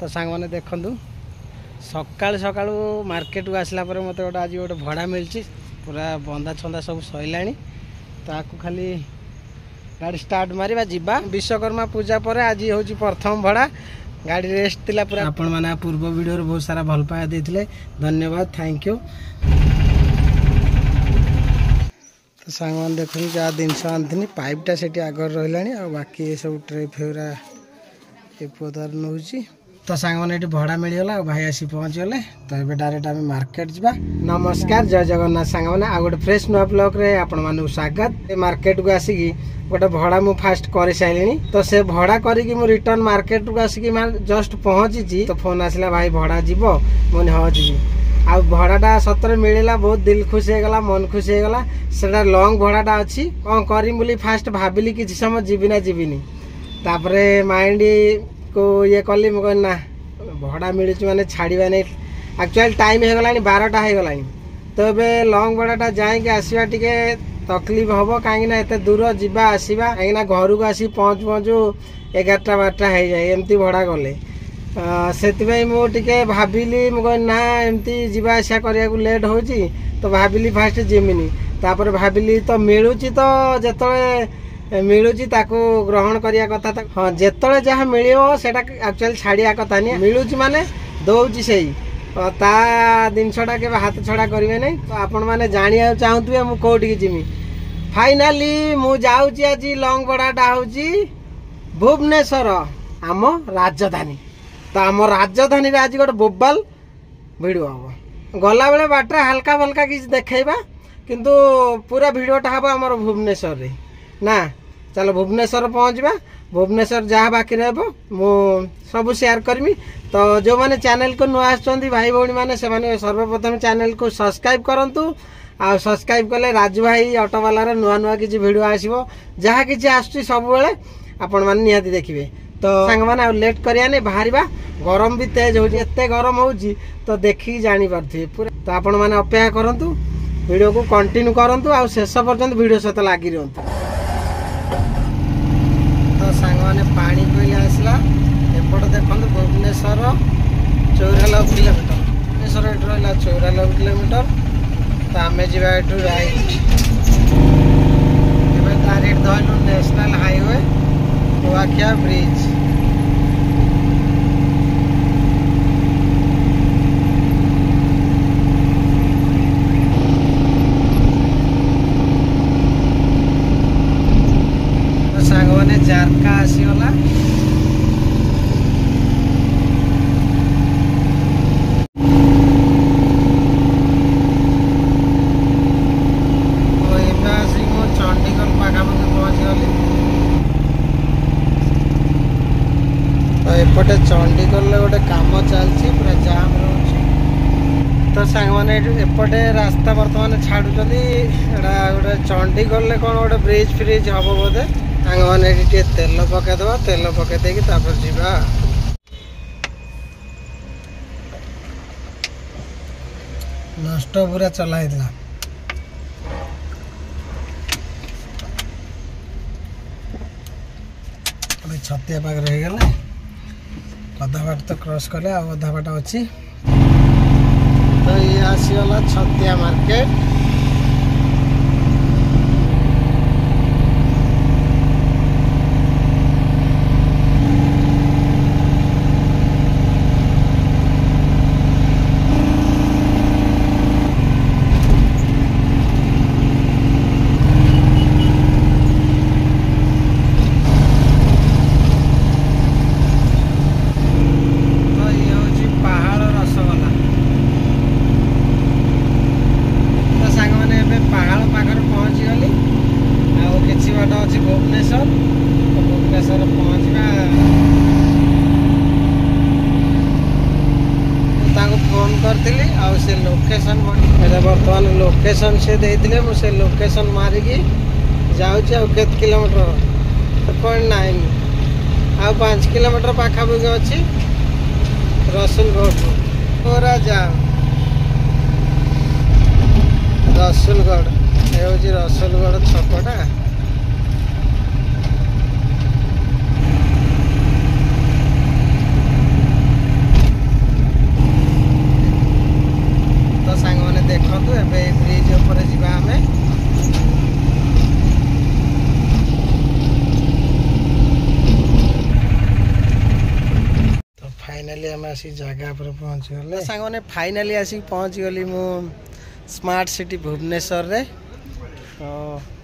तो सांग मैंने देखु सकाल सकाल मार्केट को आसला मत गोटे आज गोटे भड़ा मिली पूरा बंदा छंदा सब सैला तो खाली गाड़ी स्टार्ट मारिबा जीवा विश्वकर्मा पूजा पर आज हूँ प्रथम भड़ा गाड़ी रेस्ट थिला पूरा आपण माने पूर्व वीडियो बहुत सारा भल पाया देथिले धन्यवाद थैंक यू। तो सांग मान देखो जहाँ जिनस आनी पाइपटा से आगर रहा और बाकी सब ट्रे फेरा ये पदार नौ तो सांग मैंने ये भड़ा मिलगला भाई आसी पहुँच गले तो ये डायरेक्ट आम मार्केट जा। नमस्कार जय जगन्नाथ सांग मैंने आ गए फ्रेश नुआ ब्लॉग रे आपण मानू स्वागत। मार्केट को आसिकी गोटे भड़ा मु फास्ट कर सारे तो से भड़ा करी रिटर्न मार्केट को आसिकी जस्ट पहुँची तो फोन आसला भाई भड़ा जीव मुझे हाँ जी आ भड़ाटा सतरे मिलला बहुत दिल खुश होगा मन खुश होगा से लंग भड़ाटा अच्छी कौन करी फास्ट भाविली कि समय जीवी ना जीविनी तापरे माइंड को ये कली मुझे ना भड़ा मिलूँ मैंने छाड़ा नहीं एक्चुअली टाइम हो गला 12टा हो गला तो ये लंग भड़ाटा जाए आसवा टी तकलीफ हम कहीं एत दूर जावा आसवा कहीं घर को आसी पहुँचू पहुँचू 11टा 12टा हो जाए एमती भड़ा गले से मुझे भाविली मुझे ना एमती जावा आसा करने को लेट हो तो भाविली फास्ट जिमिनी तापर भाविली तो मिलूँ तो जिते मिलूँ ताकू ग्रहण करिया कथा हाँ जिते जहाँ मिल एक्चुअली छाड़िया कथा नहीं मिलूँ माने दौर से ता जिनसटा के हाथ छड़ा करेंगे नहीं तो आपण मैंने जाना चाहूे मुझे कौटी जिमी फाइनाली मुझे आज लंग भड़ाटा हूँ भुवनेश्वर आम राजधानी तो आम राजधानी आज गोटे बोबाल भिडियो हम गला बेले बाटर हल्का फल्का किसी देखा किंतु पूरा भिडियोटा हम आम भुवनेश्वर रे ना चलो भुवनेश्वर पहुँचवा भुवनेश्वर जहाँ बाकी रह सब शेयर करमी तो जो मैंने चैनल को नुआ आसुँच भाई भौणी मैंने से सर्वप्रथम चैनल को सब्सक्राइब करूँ आ सब्सक्राइब कले राजू भाई ऑटो वालार नुआ नुआ किसी भिडियो आसो जहाँ किसी आसुची सब बेले आपण मैंने निहाती देखिए तो सांग मैंने लेट करिया नहीं बाहर गरम भी तेज हो गरम हो तो देखिए जानीपारे पूरा तो आपण मैंने अपेक्षा करूँ वीडियो को कंटिन्यू करूँ आ शेष पर्यंत वीडियो सहित लगी रुहतु। तो सांग मैंने पानी कोई आसला एपट देखो भुवनेश्वर 94 किलोमीटर भुवनेश्वर ये रहा 94 किलोमीटर तो आम जा राइट डायरेक्ट धरलु नेशनल हाईवे कुआखिया ब्रिज तो सांग मैंने जारका आसीगला एपटे चंडीगढ़ गोटे कम चलती पूरा जाम रोच तो सांग मैंने एपटे रास्ता बर्तमान छाड़ू गोटे चंडीगढ़ कौन गोटे ब्रिज फ्रिज हम बोधे सांग मैंने तेल पकईदे तेल पकईदे जावा नष्ट पूरा चलाई छतिया पाग रहीगला अधा बाट तो क्रॉस कले अधा बाट अच्छी तो ये आसीगला छतिया मार्केट से लोकेशन बर्तमान लोकेशन से देते मुझे लोकेशन मारिकी जाऊँ केत किलोमीटर 0.9 आ 5 किलोमीटर पाखापाखि अच्छी रसुलगढ़ पूरा जाम रसुलगढ़ ये हूँ रसुलगढ़ छकटा फाइनाली आम आसिक जगह पर पहुँच गले सांग मैंने फाइनाली आसिक पहुँच गली मु स्मार्ट सिटी भुवनेश्वर रे तो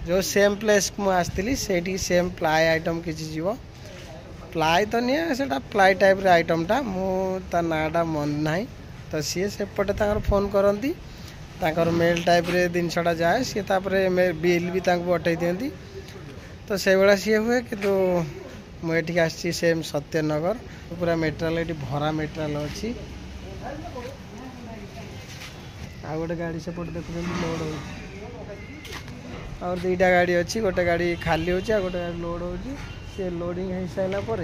जो सेम प्लेस को आसती से सेम प्लाई आइटम किसी जीव प्लाई तो नहीं से प्लाई टाइप रे आइटमटा मु ता नाटा मन ना तो सी सेपटे फोन करती मेल टाइप रे जिनसटा जाए सी बिल भी पठे दिखती तो से भाया सी हुए कि मुझे आसी सेम सत्यनगर पूरा मेटेरियल ये भरा मेटेरियल अच्छी आ गोटे गाड़ी सेपट देखुं लोड हो और दुईटा गाड़ी अच्छी गोटे गाड़ी खाली हो गोटे गाड़ी लोड हो लोडिंग हो सारापर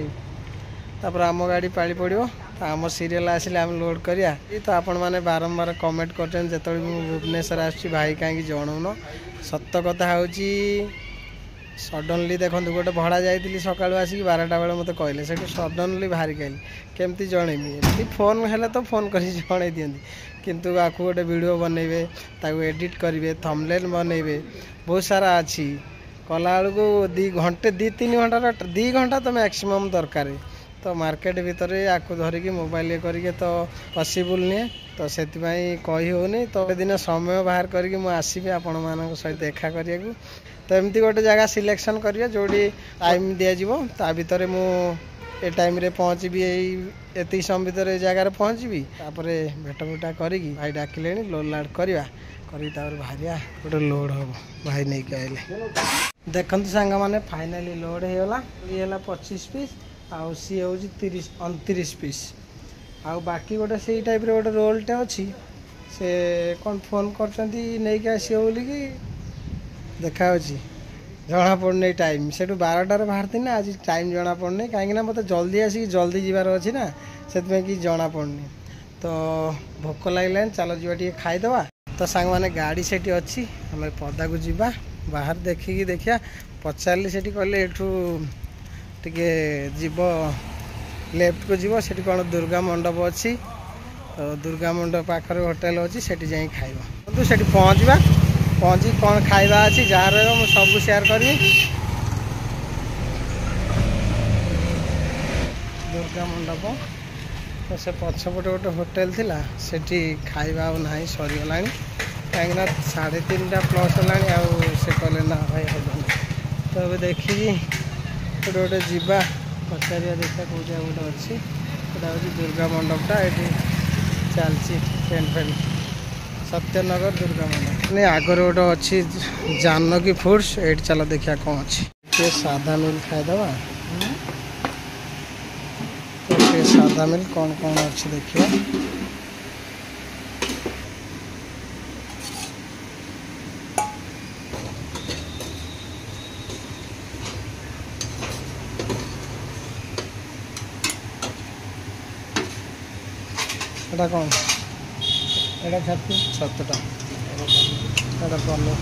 तापर आम गाड़ी पाली पड़ो तो आम सीरियल आसिले आम लोड करिया तो आपण मैंने बारंबार कमेंट कर जो भुवनेश्वर आसुची भाई कहीं जनाऊन सत कथा हूँ सडनली देखो गोटे भड़ा जाइली सकाळु आसिक 12टा बेले मत कहले से सडनली बाहर आइली केमती जनइमी एमती फोन हेल्ले तो फोन कर जन दिखती किंतु आपको गोटे वीडियो बनइबे ताकू एडिट करेंगे थंबनेल बनइबे बहुत सारा अच्छी कला बेलू 2 घंटे 2-3 घंटा 2 घंटा तो मैक्सिमम दरकार तो मार्केट भितर आपको धरिकी मोबाइल ये करके तो पॉसिबल नहीं तो से कही होनी तो दिन समय बाहर करके मुझे आसबि आपण मान सहित देखा करिया तो एमती गोटे जगह सिलेक्शन करिए जोड़ी टाइम दिज्व ता भितर मु ए टाइम रे पहुँची एति समय भितर जगार पहुँची भेट बुटा करी भाई डाकिले लोड लाड करवा बाहरिया गोटे लोड हम भाई नहीं आए देखते सांग मैंने फाइनाली लोड होगा ये 25 पीस आउ सी हूँ 29 पीस आउ बाकी गोटे से टाइप रे गोटे रोलटे अच्छी से कौन फोन कर आसो बोल कि देखा जना पड़े टाइम से 12टार बाहर ना आज टाइम जना पड़े कहीं मत जल्दी आसिक जल्दी जीवार अच्छी ना से कि जना पड़नी तो भोक लगे चलो जी खाईदे तो सांग मैंने गाड़ी से अच्छी आम पदा को जीवा बाहर देखिकी देखिया पचारि से कहले टे जीव लेफ्ट को जीव से कौन दुर्गा मंडप अच्छी तो दुर्गा मंडप पाखर होटेल अच्छी से खाइब तो से पहुँची कौन खाइबा अच्छी जहाँ रहा मुझे सब शेयर करी दुर्गा मंडप तो से पछपटे गोटे होटेल थिला सेठी खाइबा ना सरीगला कहीं 3:30 प्लस है से कहले ना भाई हम तो अब देखिए गोटे गोटे जीवा पचारिया देखा कौट गोटे अच्छी गोटा हूँ दुर्गा मंडपटा ये चलती टेंट फेंट सत्यनगर दुर्गा मंडप नहीं आगर गोटे अच्छी जानकी फूड्स ये चलो देखिया कौन अच्छी सादा मिल खाईदे तो सादा मिल कौन कौन अच्छी देखिए कौन एटा छाती 7टा एटा पलो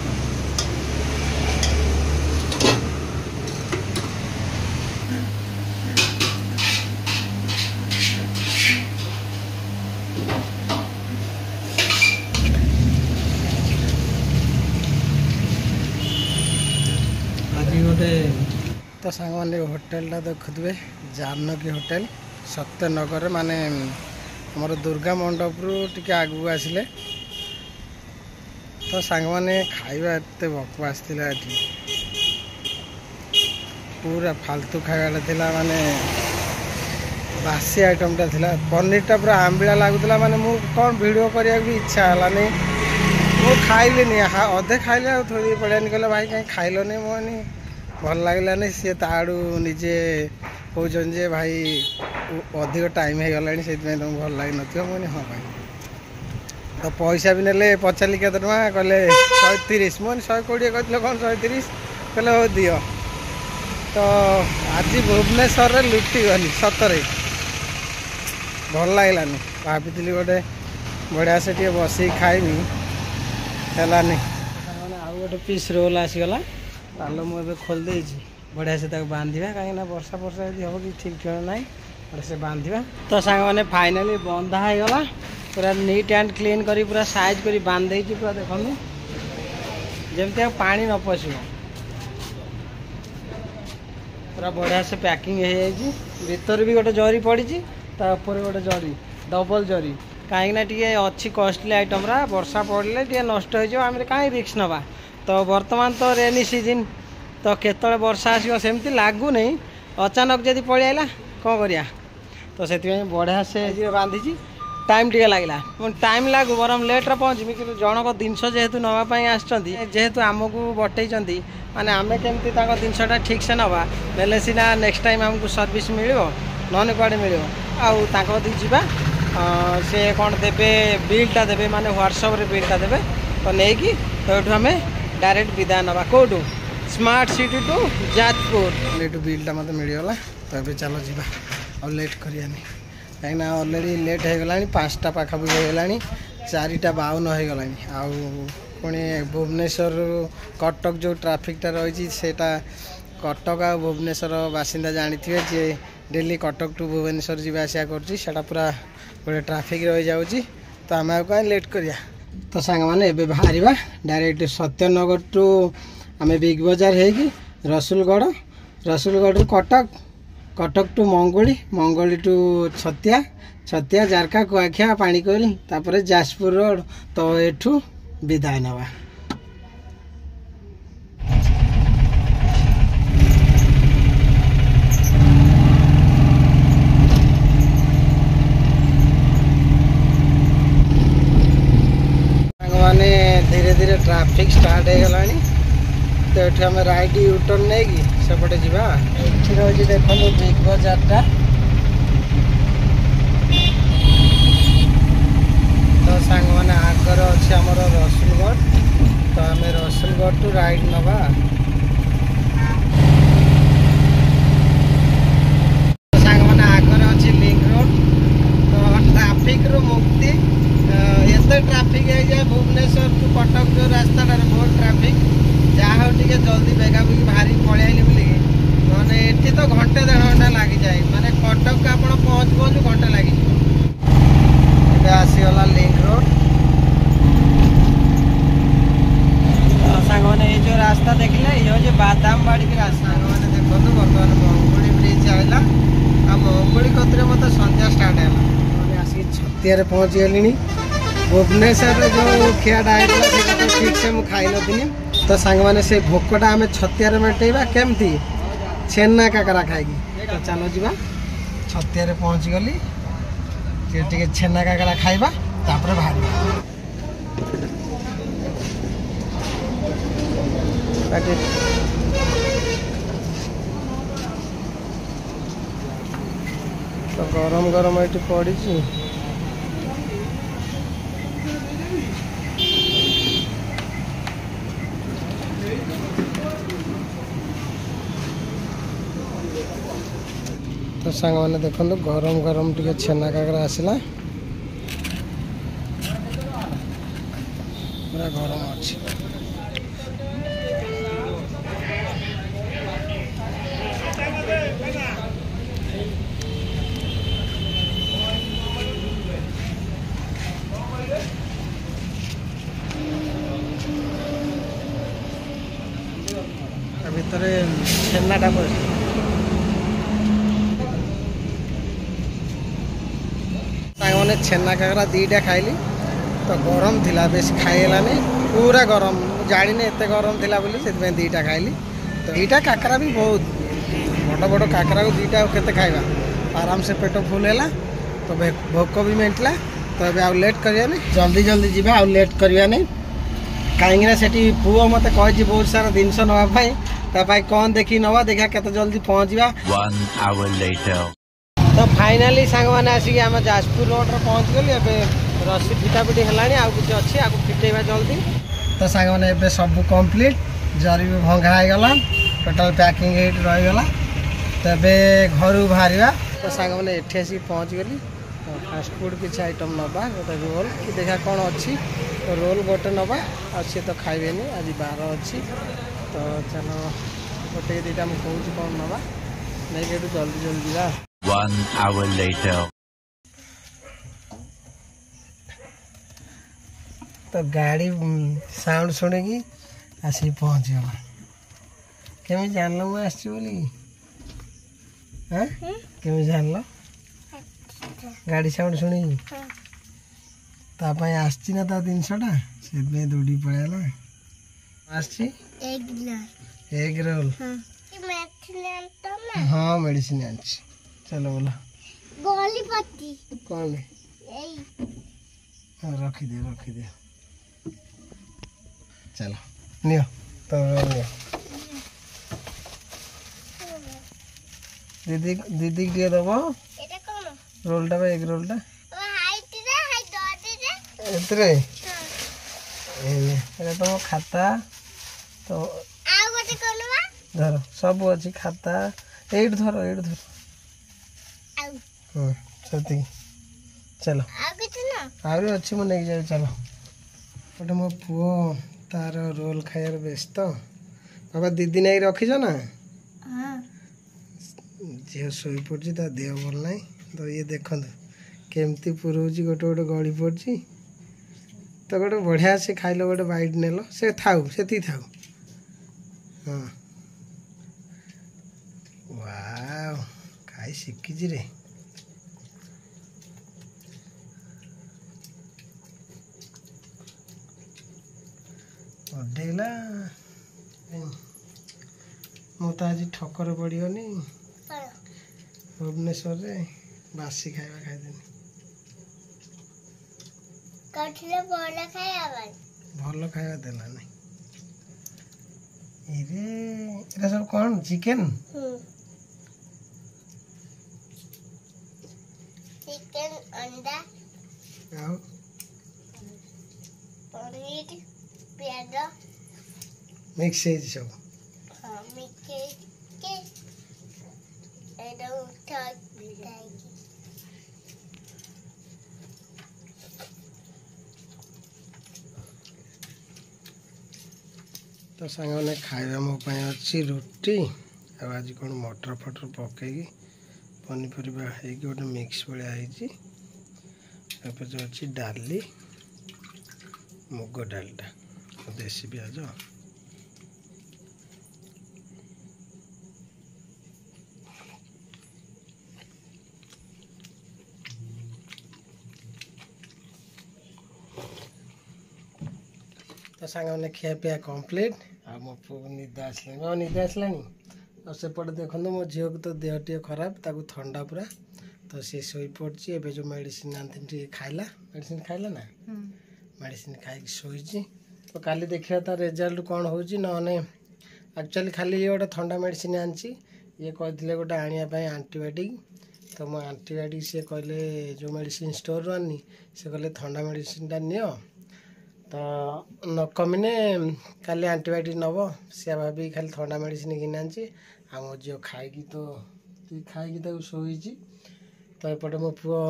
आज गोटे तो सांग मैंने होटेलटा देखुए जानकी होटेल सत्यनगर माने हमर दुर्गा मंडप रू टिके आगू आसिले तो सांग मैंने खाइबा एते बकवास थिला एठी पूरा फालतू खाइबाटा थिला माने बासी आइटमटा थिला पनीरटा पूरा आंबिला लागुला माने मु कौन वीडियो करिया भी इच्छा हला नहीं मु खाइले नहीं अधे खाइले थोड़ी पड़िया कहले भाई कहीं खाइल नहीं मोनी भल लगलानी सी ताड़ू निजे कहते जे भाई अधिक टाइम हो गला से तुम भल लगी मुझे हाँ भाई तो पैसा भी नेले पचारि के कहले 130 मुझे 120 कहते कौन 130 कहले हो दियो तो आज भुवनेश्वर लुटी गली सतरे भल लगलानी भाभी गोटे बढ़िया से बस खाइबी है आउ गोटे पीस रोल आसीगला ताल मुझे खोल देजी बढ़िया से बांधा कहीं वर्षा वर्षा यदि हम कि ठीक ठीक ना से बांधा तो सांग मैंने फाइनाली बंधा होगा पूरा नीट एंड क्लीन करी पूरा साइज करी बांध देती पूरा देखो जमती पानी न पशु पूरा बढ़िया से पैकिंग हो भीतर भी गोटे जरी पड़ी तापर गोटे जरी डबल जरी कहीं टी अच्छी कॉस्टली आइटम रा वर्षा पड़े टे नष्ट हो आम कहीं रिक्स नवा तो बर्तमान तो रेनी सीजन तो केतले वर्षा आसो सेमती लगू नहीं अचानक जदि पड़ आला कौन करिया तो से बढ़िया से बांधी टाइम टे लगला टाइम लागू बरम लेट्रे पहुँचमी कि जनक जिनस जेहेतु नापी आसतु आमको बटई माने आमे केमती जिनसा ठीक से नवा नेले सीना नेक्स्ट टाइम आमको सर्विस मिल नन कुआड़े मिल आउ जा से कौन देवे बिलटा देवे माने व्हाट्सएप रे बिलटा देवे तो नहीं तो आम डायरेक्ट विदा नवा कौटू स्मार्ट सिटी टू जाजपुर ये बिलटा मत मिलगला तो ये चलो जी आ लेट करियानी कहीं अलरेडी लेट हो गला 5टा पाखापाखि हो गला 4:52 हो गला आउ पुणी भुवनेश्वर कटक जो ट्राफिकटा रही सेटा कटक आ भुवनेश्वर बासिंदा जानी थे जे डेली कटक टू भुवनेश्वर जावासिया कर पूरा गोटे ट्राफिक रही जाऊँगी तो आम कहीं लेट करिया तो सांग मैंने एबे बाहर डायरेक्ट सत्यनगर टू आम बिग बजार है रसुलगढ़ कटक कटक टू मंगोली टू छतिया जारका कुआखिया पाणीकोइल तापर जाजपुर रोड तो एठू विदाय नवा माने धीरे धीरे ट्रैफिक स्टार्ट हो गला तो ये आम राइट यूटर्न नहीं सेपटे जा रही देखो बिग बजारटा तो सांग मैंने आगर अच्छे आमर रसुलगढ़ तो आम रसुलगढ़ टू राइट नवा सांग मैंने आगर अच्छे लिंक रोड तो ट्राफिक रू मुक्ति एत ट्राफिक है जाए भुवनेश्वर टू कटक जो रास्ता बहुत ट्राफिक जहाँ हो टे जल्दी बेगाबेगी बाहरी पलि बोलिए मैंने ये तो घंटे 1.5 घंटा लग जाए माने कटक को आप पहुँच पहुँचू घंटे लगे आसीगला लिंक रोड सांग मैंने ये जो रास्ता देखले ये हूँ बादाम बाड़ी की रास्ता सांग मैंने देखो बर्तमान मंगोली ब्रिज आएगा आ मंगोली कतरे मत संध्या स्टार्ट है मैंने आसिक छतिया पहुँची गली भुवनेश्वर जो खियाटा होता तो ठीक से मुझे खाई नी तो सांग मैंने से भोकटा आम छतिया मेटेबा केमती छेना काकरा खाई तो चलो जी छतिया पहुँची गली टे छेना काकरा खाइबा तापर बाहर तो गरम गरम ये पड़ी तो सांग मैंने देखो गरम गरम टे छेना काकरा आसला पूरा गरम अच्छी भितर छेनाटा पड़े मैंने छेना काकरा 2टा खाइली तो गरम थिला बेस खाइलानी पूरा गरम जानी एत गरम थिला बोली से 2टा खाइली तो 2टा काकरा भी बहुत बड़ बड़ काकरा को 2टा केते खाइबा आराम से पेट फुल है तो भोक भी मेंटला तो अब आउ लेट करियानी जल्दी जल्दी जीवा आउ लेट करियानी कहीं से पुओ मत कही बहुत सारा जिनस नापी कौन देखी नवा देखा केते जल्दी पहुँचवा 1 hour later तो फाइनाली सांग मैंने आसिक आम जाजपुर रोड रे पहुँच गली एवं रसी फिटाफिटी है आउ कि अच्छी आपको फिटेबा जल्दी तो सांग मैंने एवं सब कम्प्लीट जरी भी भंगा होगला टोटाल पैकिंग रहीगला तो घर बाहर तो सांग मैंने एठी आसिक पहुँच गली फास्टफुड किसी आइटम नवा गोटे रोल कि देखा कौन अच्छी तो रोल गोटे नवा सी तो खाइबे आज 12 अच्छी तो चलो गोटे 2टा मुझे कहूँ कौन नवा नहीं जल्दी जल्दी जा 1 hour later तो गाड़ी साउंड शुणी आसिक पहुँच गला केमी जानल मुझे आसची बोली केमी जानल गाड़ी साउंड शुणी तापाई आसची ना ता 300टा से दौड़ी पळाला आसची एग रोल हाँ मेडिसिन आनची चलो बोला गोली पट्टी कौन यही रखी दे चलो नियो तो रोल नियो दीदी दीदी दिए दबो এটা কোন रोलटा बा एग रोलटा ও হাইট রে হাইট দতে রে एतरे एने तो खाता तो আর গোটে কোন বা धर सब अच्छी खाता एट धर আউ हाँ सती चलो আর কিছু না आहुरी अच्छी मैं नहीं जाए चलो गोटे मो पुओ तार रोल खाइबार व्यस्त बाबा दीदी नहीं रखीज ना हां झील शोई पड़ी ता देह भल ना तो ये देख केमती पुरौची गोटे गोटे गली पड़ी तो गोटे बढ़िया से खाइल गोटे बाइट नेल से थाऊ से थाऊ हाँ वाव खाई शिखी रे अडेला मु तो आज ठकर पड़गनी भुवनेश्वर रे बासी खाଇବା खाइदेनी कठले बोला खाय आवाज भल खाଇବା देला नहीं इरे एरा सब कौन चिकन चिकन अंडा आओ पनीर प्याज मिक्स है सब हाँ मिक्के के एडा उठा बिठाई तो सांग मैंने खाଇବା मो पाई अच्छी रोटी आज कौन मटर फटर पकईकी पनीपरिया है गोटे मिक्स भाया है जो अच्छी डाली मुग डालटा देसी प्याज तो सांग मैंने खिया पिया कम्प्लीट आ मो पु निद आसला निद आसलानी और सेपटे देखो मो झील को तो देह टे खराब ताकू ठंडा पूरा तो सी शोई पड़ी एवं जो मेडिसिन आनी खाइला मेडिसिन खाइला ना मेडिसिन खाई शोची तो काली देखा तार रिजल्ट कौन हो एक्चुअली खाली ये गोटे ठंडा मेडिसिन आनी ये कहते गोटे आने आंटीबायोटिक तो मो आंटीबायोटिक सी कहले जो मेडिसिन स्टोर रू आनी से कहले ठंडा मेडिसिन टा नियो तो न कमिने खाली आंटीबायोटिक नब सी भाभी खाली ठंडा मेडिसिन किनी आनी आ मो झील खाई तो खाई शोची तो एपटे मो पुओ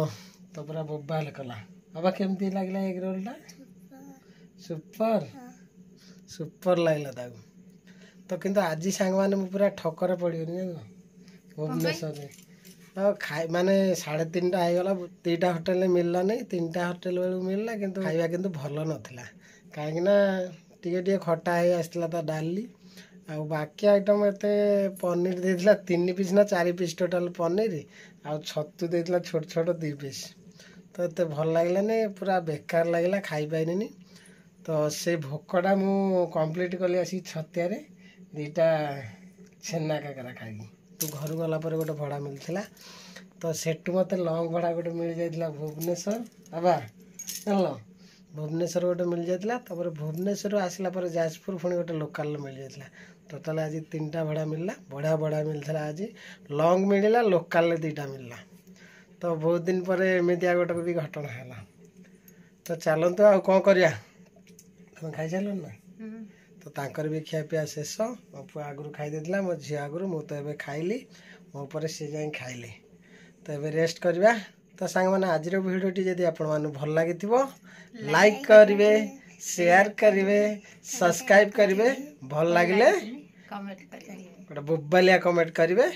तो पूरा बोबाल कला बाबा केमती लगला एग रोलटा सुपर सुपर लगला ताकू तो किंतु आज सांग माने पूरा ठकर पड़गनी जान भुवनेश्वर खाई माने 3:30 होगला 2टा होटेल मिलला नहीं 3टा होटेल बेलू मिलला किंतु खाइबा किंतु भल नथिला कहीं टे खटा है आसला ता डाली आ बाकी आइटम एते पनीर देथिला 3 पीस ना 4 पीस टोटल पनीर आ छतु देथिला छोट छोट 2 पीस तो एत भल लगलानी पूरा बेकार लगला खाई पाइनी तो से भोकटा मु कंप्लीट कली आसी छतिया 2टा छेना काकरा खाई तू घर गला पर गोटे भड़ा मिलता तो सेठू मत लंग भड़ा गोटे मिल जाता भुवनेश्वर बाबा जान भुवनेश्वर गोटे मिल जाता भुवनेश्वर आसला पर जाजपुर पुणी गोटे लोकाल मिल जाता टोटाल आज 3टा भड़ा मिलला बढ़िया बढ़िया मिलता आज लंग मिलला लोकाल 2टा मिलला तो बहुत दिन पर एमती गोटे भी घटना है तो चलतु आ कौन करिया तुम खाई सारे ना तो तांकर भी खिया पिया शेष मो पु आगु खाई देला मो झी आगु मु तो एबे खाइली मो पर सी जाई खाइले तो एबे रेस्ट करबा तो सांग माने आज वीडियो टी जदी आपण मानु भल लागिथिबो लाइक करिवे शेयर करिवे सब्सक्राइब करिवे भल लागिले कमेंट करिवे गोटे बोबालिया कमेंट करिवे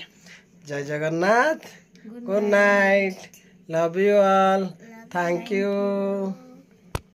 जय Jagannath good night love you all thank you.